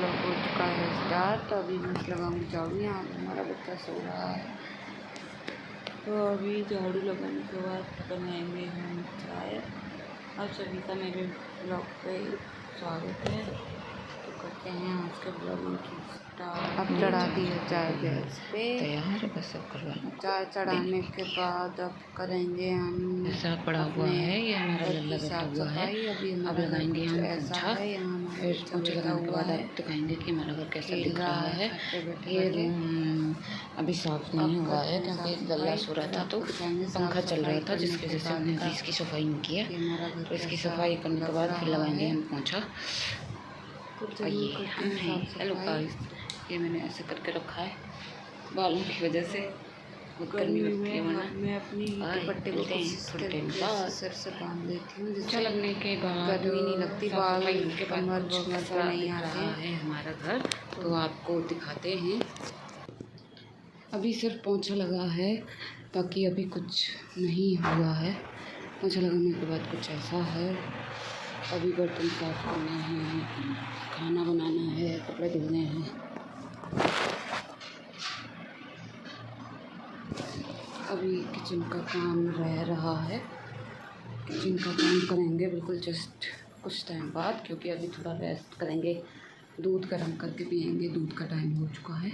Blog हो चुका है स्टार्ट। अभी मैं लगाऊंगी झाड़ू। यहाँ हमारा बच्चा सो रहा है, तो अभी झाड़ू लगाने के बाद बनाएंगे हम चाय। आप सभी का मेरे ब्लॉग पे स्वागत है। तो करते हैं आज के ब्लॉग की स्टार्ट। अब चढ़ा दी है चाय गैस पे, तैयार है बस अब करवा। चाय चढ़ाने के बाद अब करेंगे हम ऐसा पड़ा हुआ है, ये हमारा लल्ला बैठा हुआ है। अभी अब लगाएंगे हम पोंछा, फिर पोंछा लगाने के बाद है। आप दिखाएंगे कि हमारा घर कैसा दिख रहा है। ये रूम अभी साफ नहीं हुआ है क्योंकि लल्ला सो रहा था तो पंखा चल रहा था, जिसकी वजह से हमने अभी इसकी सफाई नहीं की है। तो इसकी सफाई करने के बाद फिर लगाएंगे हम पोंछा। ये हम हैं। हेलो गाइस, ये मैंने ऐसे करके रखा है बालों की वजह से, गर्मी लगती है वरना। मैं अपनी दुपट्टे को थोड़े टाइम बाद सिर से बांध देती हूँ, पोंछा लगने के बाद गर्मी नहीं लगती। बाल के बाद कमर कुछ वमर ऐसा नहीं दिख आते रहा है हमारा घर, तो आपको दिखाते हैं। अभी सिर्फ पोंछा लगा है, बाकी अभी कुछ नहीं हुआ है। पोंछा लगाने के बाद कुछ ऐसा है। अभी बर्तन साफ करने हैं, खाना बनाना है, कपड़े धुलने हैं। अभी किचन का काम रह रहा है, किचन का काम करेंगे बिल्कुल जस्ट कुछ टाइम बाद, क्योंकि अभी थोड़ा रेस्ट करेंगे। दूध गर्म करके पियेंगे, दूध का टाइम हो चुका है।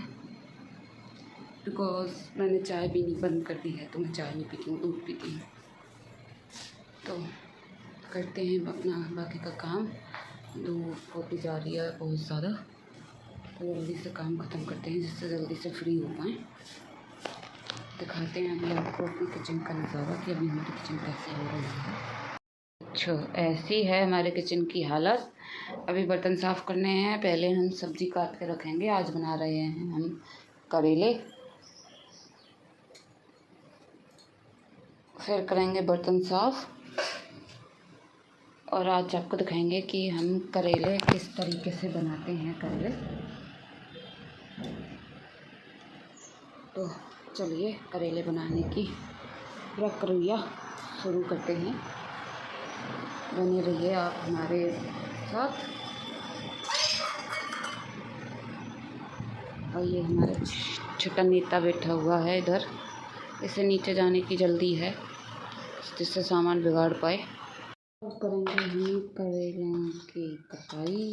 बिकॉज़ मैंने चाय पीनी बंद कर दी है, तो मैं चाय नहीं पीती हूँ, दूध पीती हूँ। तो करते हैं अपना बाकी का काम। धूप होती जा रही है बहुत ज़्यादा, तो जल्दी से काम ख़त्म करते हैं जिससे जल्दी से फ्री हो पाएँ। दिखाते हैं अभी आपको अपनी किचन का नज़ारा कि अभी हमारी किचन कैसे हो रही है। अच्छा, ऐसी है हमारे किचन की हालत। अभी बर्तन साफ़ करने हैं, पहले हम सब्ज़ी काट के रखेंगे। आज बना रहे हैं हम करेले, फिर करेंगे बर्तन साफ़, और आज आपको दिखाएंगे कि हम करेले किस तरीके से बनाते हैं करेले। तो चलिए करेले बनाने की प्रक्रिया शुरू करते हैं। बने रहिए आप हमारे साथ। और ये हमारा छोटा नेता बैठा हुआ है इधर, इसे नीचे जाने की जल्दी है जिससे सामान बिगाड़ पाए। अब करेंगे हम करेलों की कटाई।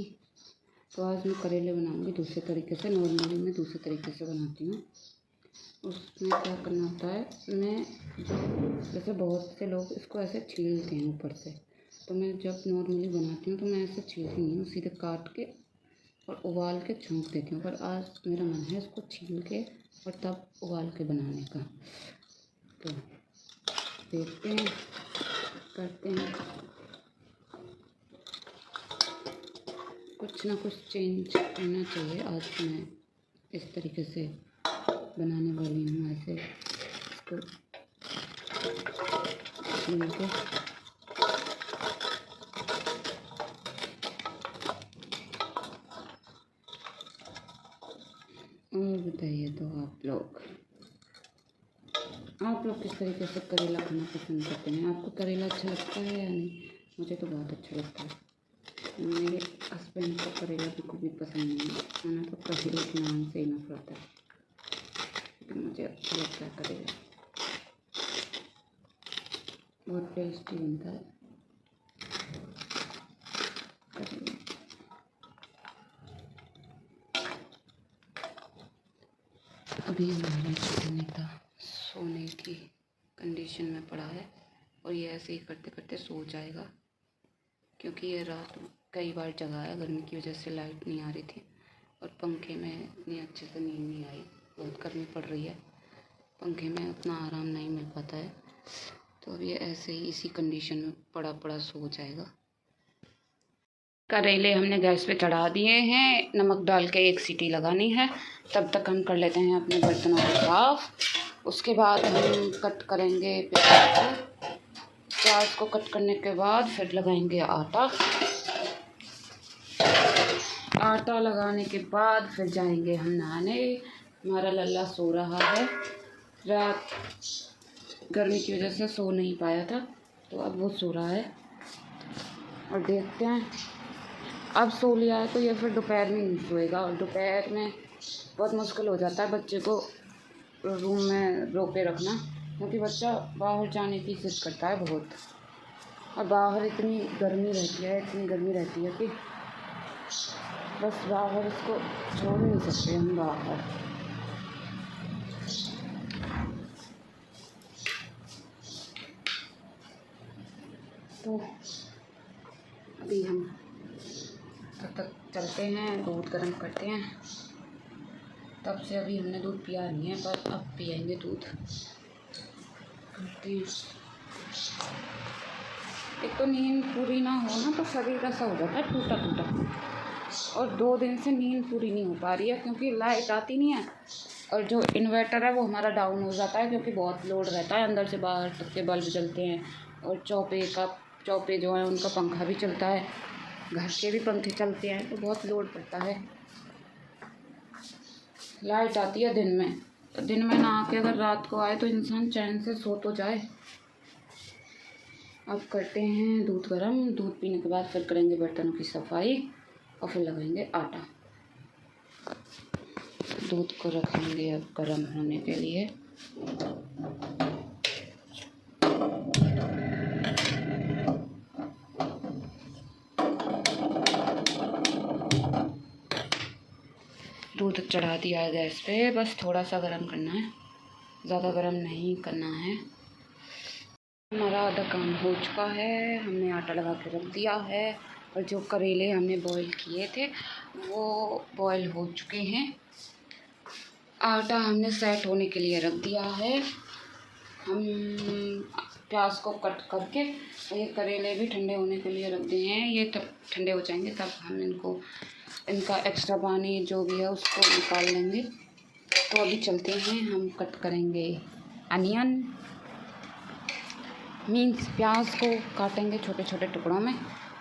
तो आज मैं करेले बनाऊंगी दूसरे तरीके से। नॉर्मली मैं दूसरे तरीके से बनाती हूँ। उसमें क्या करना होता है, मैं जैसे बहुत से लोग इसको ऐसे छीलते हैं ऊपर से, तो मैं जब नॉर्मली बनाती हूँ तो मैं ऐसे छीलती नहीं हूँ, सीधे काट के और उबाल के छौंक देती हूँ। पर आज मेरा मन है इसको छील के और तब उबाल के बनाने का। तो देखते हैं, करते हैं। कुछ ना कुछ चेंज करना चाहिए। आज मैं इस तरीके से बनाने वाली हूँ, ऐसे इसको छील के। और बताइए तो आप लोग किस तरीके से करेला खाना पसंद करते हैं? आपको करेला अच्छा लगता है या नहीं? मुझे तो बहुत अच्छा लगता है। मेरे हस्बैंड को करेला बिल्कुल भी पसंद नहीं है, खाना तो करेले के नाम से ही नफरत है, तो मुझे अच्छा लगता है करेला, बहुत टेस्टी बनता है करेला। अभी हमारा छोटा नेता सोने की कंडीशन में पड़ा है, और ये ऐसे ही करते करते सो जाएगा, क्योंकि ये रात कई बार जगा है। गर्मी की वजह से लाइट नहीं आ रही थी, और पंखे में इतनी अच्छे से नींद नहीं आई। बहुत गर्मी पड़ रही है, पंखे में उतना आराम नहीं मिल पाता है, तो अब ये ऐसे ही इसी कंडीशन में पड़ा पड़ा सो जाएगा। करेले हमने गैस पे चढ़ा दिए हैं, नमक डाल के एक सीटी लगानी है। तब तक हम कर लेते हैं अपने बर्तनों को साफ। उसके बाद हम कट करेंगे प्याज को। प्याज को कट करने के बाद फिर लगाएंगे आटा। आटा लगाने के बाद फिर जाएंगे हम नहाने। हमारा लल्ला सो रहा है, रात गर्मी की वजह से सो नहीं पाया था, तो अब वो सो रहा है। और देखते हैं अब सो लिया है तो ये फिर दोपहर में नहीं सोएगा, और दोपहर में बहुत मुश्किल हो जाता है बच्चे को रूम में रोक के रखना, क्योंकि बच्चा बाहर जाने की ज़िद करता है बहुत। और बाहर इतनी गर्मी रहती है कि बस बाहर इसको छोड़ नहीं सकते हम बाहर। तो अभी हम तब तक चलते हैं, दूध गर्म करते हैं। तब से अभी हमने दूध पिया नहीं है, पर अब पिएंगे दूध। करते हैं। एक तो नींद पूरी ना हो ना तो शरीर ऐसा हो जाता है टूटा टूटा, और 2 दिन से नींद पूरी नहीं हो पा रही है क्योंकि लाइट आती नहीं है, और जो इन्वर्टर है वो हमारा डाउन हो जाता है क्योंकि बहुत लोड रहता है, अंदर से बाहर तक के बल्ब जलते हैं, और चौपे जो है उनका पंखा भी चलता है, घर के भी पंखे चलते हैं, तो बहुत लोड पड़ता है। लाइट आती है दिन में, तो दिन में ना आके अगर रात को आए तो इंसान चैन से सो तो जाए। अब करते हैं दूध गर्म। दूध पीने के बाद फिर करेंगे बर्तनों की सफाई और फिर लगाएंगे आटा। दूध को रखेंगे अब गर्म होने के लिए। दूध चढ़ा दिया है गैस पे, बस थोड़ा सा गर्म करना है, ज़्यादा गर्म नहीं करना है। हमारा आधा काम हो चुका है, हमने आटा लगा के रख दिया है, और जो करेले हमने बॉईल किए थे वो बॉईल हो चुके हैं। आटा हमने सेट होने के लिए रख दिया है। हम प्याज को कट करके, और ये करेले भी ठंडे होने के लिए रख दिए हैं। ये तब ठंडे हो जाएंगे तब हम इनका एक्स्ट्रा पानी जो भी है उसको निकाल लेंगे। तो अभी चलते हैं, हम कट करेंगे अनियन, मीन्स प्याज को काटेंगे छोटे छोटे टुकड़ों में।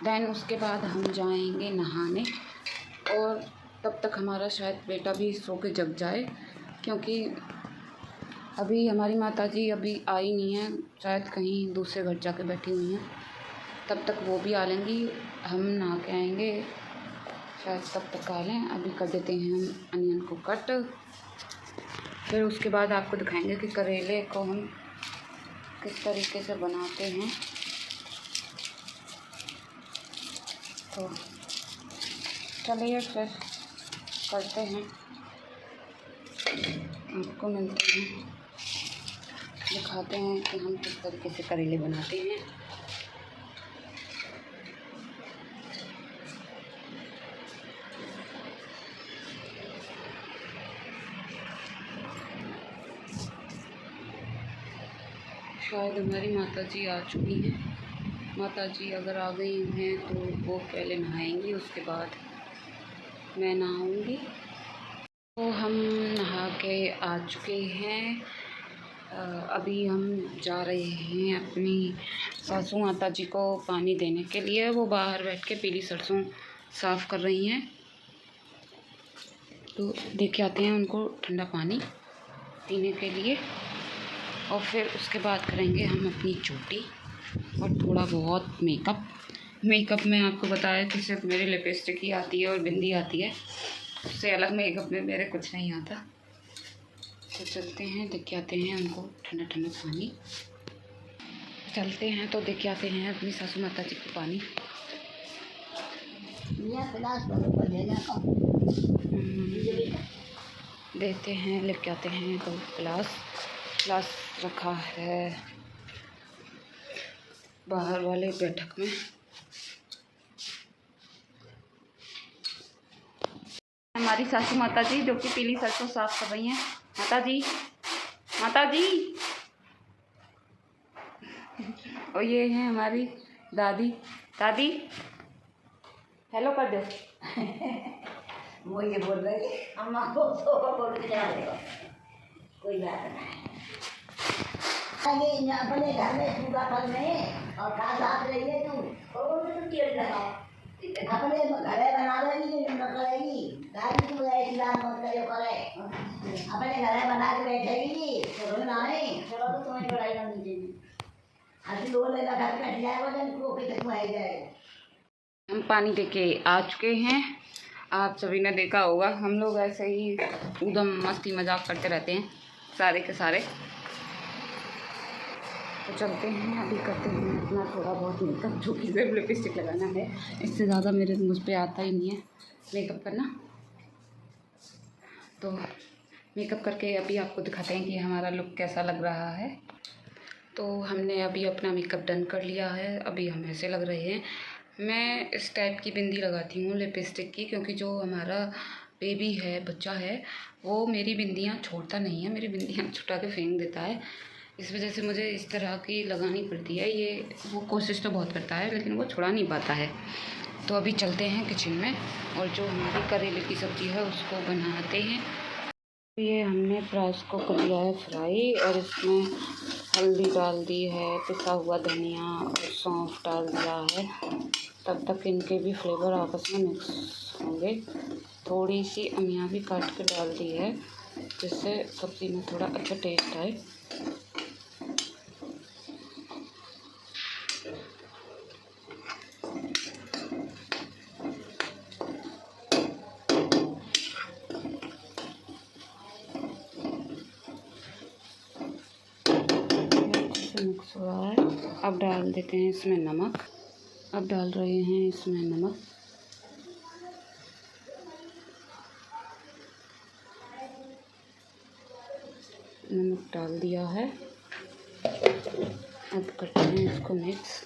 देन उसके बाद हम जाएंगे नहाने, और तब तक हमारा शायद बेटा भी सो के जग जाए, क्योंकि अभी हमारी माताजी अभी आई नहीं है, शायद कहीं दूसरे घर जाके बैठी हुई हैं। तब तक वो भी आ लेंगी, हम नहा के आएंगे, शायद तब तक आ लें। अभी कर देते हैं हम अनियन को कट, फिर उसके बाद आपको दिखाएंगे कि करेले को हम किस तरीके से बनाते हैं। तो चलिए फिर करते हैं, आपको मिलते हैं, दिखाते हैं कि हम किस तरीके से करेले बनाते हैं। शायद हमारी माताजी आ चुकी हैं। माताजी अगर आ गई हैं तो वो पहले नहाएंगी, उसके बाद मैं नहाऊंगी। तो हम नहा के आ चुके हैं। अभी हम जा रहे हैं अपनी सासू माता जी को पानी देने के लिए। वो बाहर बैठ के पीली सरसों साफ़ कर रही हैं, तो देख के आते हैं उनको ठंडा पानी पीने के लिए, और फिर उसके बाद करेंगे हम अपनी चोटी और थोड़ा बहुत मेकअप में आपको बताया कि सिर्फ मेरी लिपस्टिक ही आती है और बिंदी आती है, उससे अलग मेकअप में मेरे कुछ नहीं आता। तो चलते हैं, देख के आते हैं उनको ठंडा ठंडा पानी। चलते हैं तो देख के आते हैं अपनी सासू माता जी को पानी। देते हैं, लेके आते हैं तो गिलास रखा है बाहर वाले बैठक में। हमारी सासू माता जी जो कि पीली सरसों साफ कर रही हैं। माता जी और ये हैं हमारी दादी हेलो कर दो। वो ये बोल रही है अम्मा को तो बोल के जा देगा, कोई बात नहीं। अपने घर में पूरा फल में और खा साथ रही है तू, तो तेल लगाओ अपने घरे बना लेगी, करेगी दादी तू ऐसी बात मत करो करे, अपने घरे बना के बैठेगी तो नहीं चलो तो तुम्हें लड़ाई करनी चाहिए। आज लोग लेगा घर कट जाएगा जन को कितने आ जाएगा। हम पानी देके आ चुके हैं। आप सभी ने देखा होगा, हम लोग ऐसे ही एकदम मस्ती मजाक करते रहते हैं सारे के सारे। तो चलते हैं, अभी करते हैं अपना थोड़ा बहुत मेकअप, जो कि सिर्फ लिपस्टिक लगाना है। इससे ज़्यादा मेरे मुझ पे आता ही नहीं है मेकअप करना। तो मेकअप करके अभी आपको दिखाते हैं कि हमारा लुक कैसा लग रहा है। तो हमने अभी अपना मेकअप डन कर लिया है। अभी हम ऐसे लग रहे हैं। मैं इस टाइप की बिंदी लगाती हूँ लिपस्टिक की, क्योंकि जो हमारा बेबी है, बच्चा है, वो मेरी बिंदियाँ छोड़ता नहीं है, मेरी बिंदियाँ छुटा के फेंक देता है। इस वजह से मुझे इस तरह की लगानी पड़ती है। ये वो कोशिश तो बहुत करता है, लेकिन वो छुड़ा नहीं पाता है। तो अभी चलते हैं किचन में और जो हमारी करेले की सब्ज़ी है उसको बनाते हैं। ये हमने प्याज को कर लिया है फ्राई और इसमें हल्दी डाल दी है, पिसा हुआ धनिया और सौंफ डाल दिया है। तब तक इनके भी फ्लेवर आपस में मिक्स होंगे। थोड़ी सी अमिया भी काट के डाल दी है, जिससे सब्ज़ी में थोड़ा अच्छा टेस्ट आए। मिक्स हो रहा है। अब डाल देते हैं इसमें नमक। अब डाल रहे हैं इसमें नमक। नमक डाल दिया है। अब करते हैं इसको मिक्स।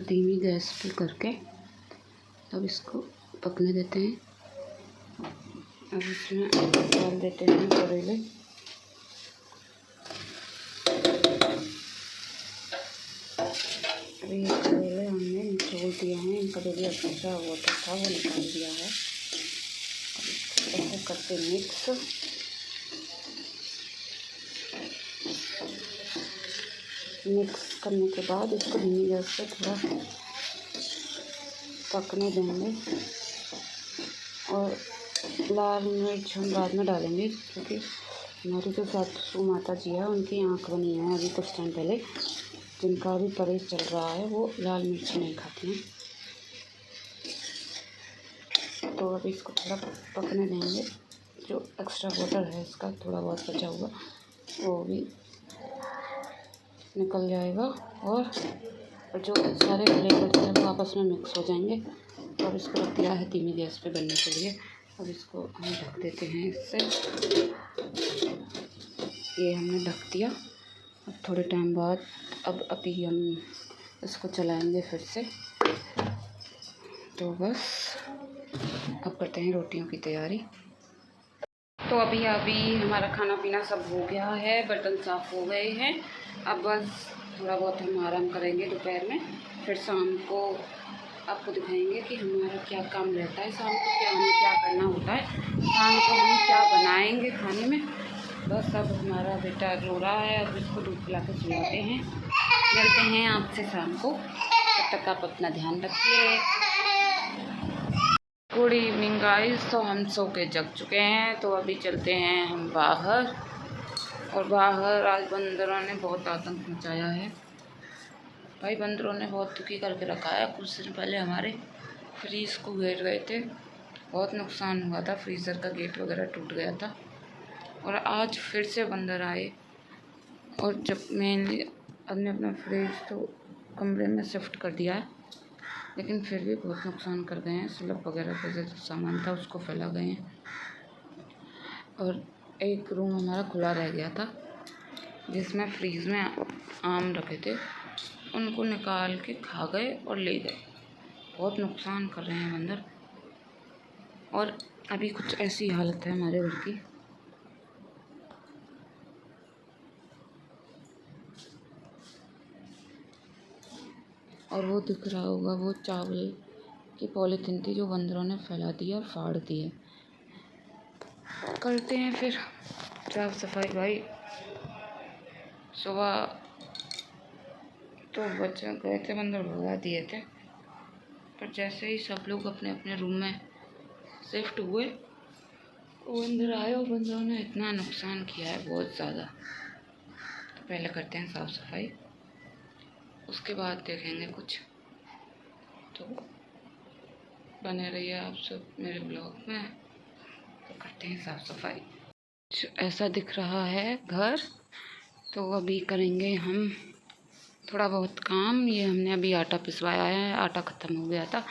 धीमी गैस पे करके अब इसको पकने देते हैं। अब इसमें डाल देते हैं करेले। अभी ये करेले हमने निचोड़ दिए हैं, इनका जो भी अच्छा वाटर था वो निकाल दिया है। अब इसको ऐसे करते मिक्स। मिक्स करने के बाद इसको धीमी गैस पे थोड़ा पकने देंगे और लाल मिर्च हम बाद में डालेंगे, क्योंकि हमारी जो सासू माता जी है उनकी आँख बनी है अभी कुछ टाइम पहले, जिनका अभी परहेज चल रहा है, वो लाल मिर्च नहीं खाती हैं। तो अभी इसको थोड़ा पकने देंगे। जो एक्स्ट्रा वाटर है इसका थोड़ा बहुत बचा हुआ वो भी निकल जाएगा और जो सारे फ्लेवर हैं वो आपस में मिक्स हो जाएंगे। तो अब इसको रख दिया है धीमी गैस पे बनने के लिए। अब इसको हम ढक देते हैं इससे। ये हमने ढक दिया। अब थोड़े टाइम बाद अभी हम इसको चलाएंगे फिर से। तो बस अब करते हैं रोटियों की तैयारी। तो अभी हमारा खाना पीना सब हो गया है, बर्तन साफ़ हो गए हैं। अब बस थोड़ा बहुत हम आराम करेंगे दोपहर में, फिर शाम को आपको दिखाएंगे कि हमारा क्या काम रहता है। शाम को हमें क्या करना होता है, शाम को हम क्या बनाएंगे खाने में। बस अब हमारा बेटा रो रहा है, अब इसको दूध पिला के सुलाते हैं। मिलते हैं आपसे शाम को, तब तक आप अपना ध्यान रखिए। Good evening guys. तो हम सो के जग चुके हैं, तो अभी चलते हैं हम बाहर। और बाहर आज बंदरों ने बहुत आतंक मचाया है भाई। बंदरों ने बहुत दुखी करके रखा है। कुछ दिन पहले हमारे फ्रीज को घेर गए थे, बहुत नुकसान हुआ था, फ्रीज़र का गेट वगैरह टूट गया था। और आज फिर से बंदर आए और जब मैंने अपना फ्रिज तो कमरे में शिफ्ट कर दिया है, लेकिन फिर भी बहुत नुकसान कर गए हैं। स्लैब वगैरह पे जो सामान था उसको फैला गए हैं। और एक रूम हमारा खुला रह गया था, जिसमें फ्रीज में आम रखे थे, उनको निकाल के खा गए और ले गए। बहुत नुकसान कर रहे हैं बंदर। और अभी कुछ ऐसी हालत है हमारे घर की। और वो दिख रहा होगा, वो चावल की पॉलीथीन थी जो बंदरों ने फैला दी और फाड़ दी है। करते हैं फिर साफ सफाई भाई। सुबह तो बच्चे गए थे, बंदर भगा दिए थे, पर जैसे ही सब लोग अपने अपने रूम में शिफ्ट हुए, वो अंदर आए और बंदरों ने इतना नुकसान किया है, बहुत ज़्यादा। तो पहले करते हैं साफ़ सफाई, उसके बाद देखेंगे कुछ। तो बने रहिए आप सब मेरे ब्लॉग में। तो करते हैं साफ़ सफाई। ऐसा दिख रहा है घर। तो अभी करेंगे हम थोड़ा बहुत काम। ये हमने अभी आटा पिसवाया है, आटा ख़त्म हो गया था।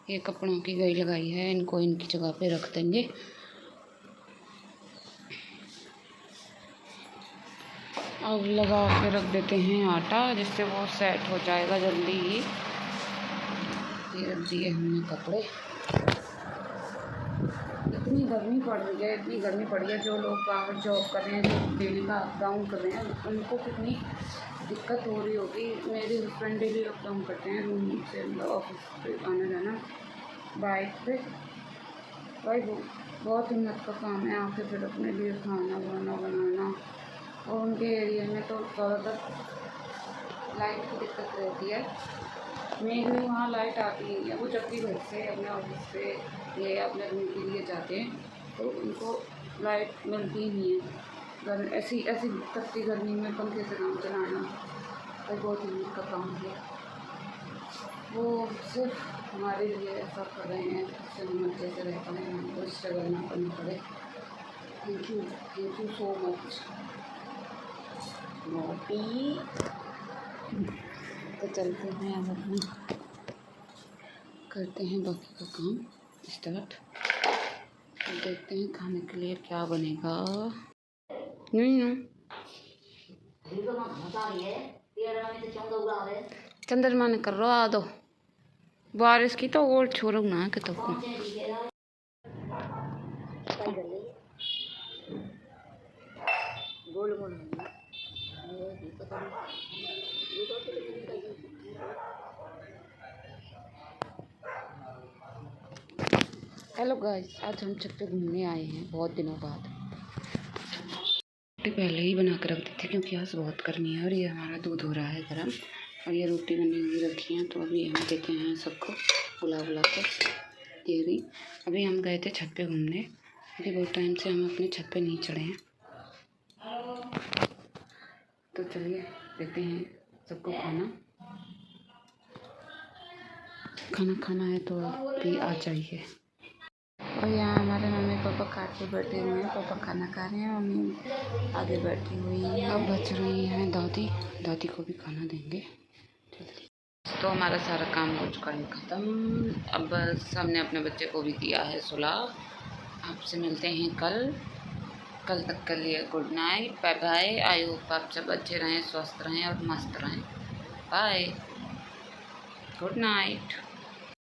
ये कपड़ों की गई लगाई है, इनको इनकी जगह पे रख देंगे। अब लगा के रख देते हैं आटा, जिससे वो सेट हो जाएगा जल्दी ही। ये रख दिए हमने कपड़े। इतनी गर्मी पड़ रही है, इतनी गर्मी पड़ रही है। जो लोग बाहर जॉब कर रहे हैं, जो डेली का अप डाउन कर रहे हैं, उनको कितनी दिक्कत हो रही होगी। मेरे हस्बैंड डेली अप डाउन करते हैं, रूम से ऑफिस पे आना जाना बाइक पे। भाई बहुत हिम्मत का काम है। आके फिर अपने लिए खाना वाना बनाना। और उनके एरिया में तो ज़्यादातर लाइट की दिक्कत रहती है। मेरे वहाँ लाइट आती नहीं है। वो जब भी घर से अपने ऑफिस से या अपने रूम के लिए जाते हैं तो उनको लाइट मिलती नहीं है। ऐसी तपती गर्मी में पंखे से काम चलाना तो बहुत हिम्मत का काम है। वो सिर्फ हमारे लिए ऐसा कर रहे हैं जिससे हम अच्छे से रह पाएँ, हमको स्ट्रगल ना करना पड़े। थैंक यू सो मच मोटी। तो चलते हैं अब अपना करते हैं बाकी का काम स्टार्ट। तो देखते हैं खाने के लिए क्या बनेगा। चंद्रमा ने कर रो आ दो बारिश की तो और छोड़ो ना के तो गोल गोल हेलो गाइस, आज हम छत पे घूमने आए हैं बहुत दिनों बाद। रोटी पहले ही बना कर रख दी थी क्योंकि आज बहुत गर्मी है। और ये हमारा दूध हो रहा है गर्म, और ये रोटी बनी हुई रखी है। तो अभी हम देते हैं सबको बुला कर। ये रही। अभी हम गए थे छत पे घूमने। अभी बहुत टाइम से हम अपने छत पे नहीं चढ़े हैं। तो चलिए देते हैं सबको खाना है तो भी आ जाइए। और यहाँ हमारे मम्मी पापा खाट पे बैठे हुए हैं। पापा खाना खा रहे हैं, मम्मी आगे बैठी हुई है। अब बच रही हैं दादी को भी खाना देंगे। तो हमारा सारा काम हो चुका है ख़त्म। अब बस हमने अपने बच्चे को भी दिया है सुला। आपसे मिलते हैं कल तक के लिए good night, bye bye. I hope आप सब अच्छे रहें, स्वस्थ रहें और मस्त रहें। Bye, good night.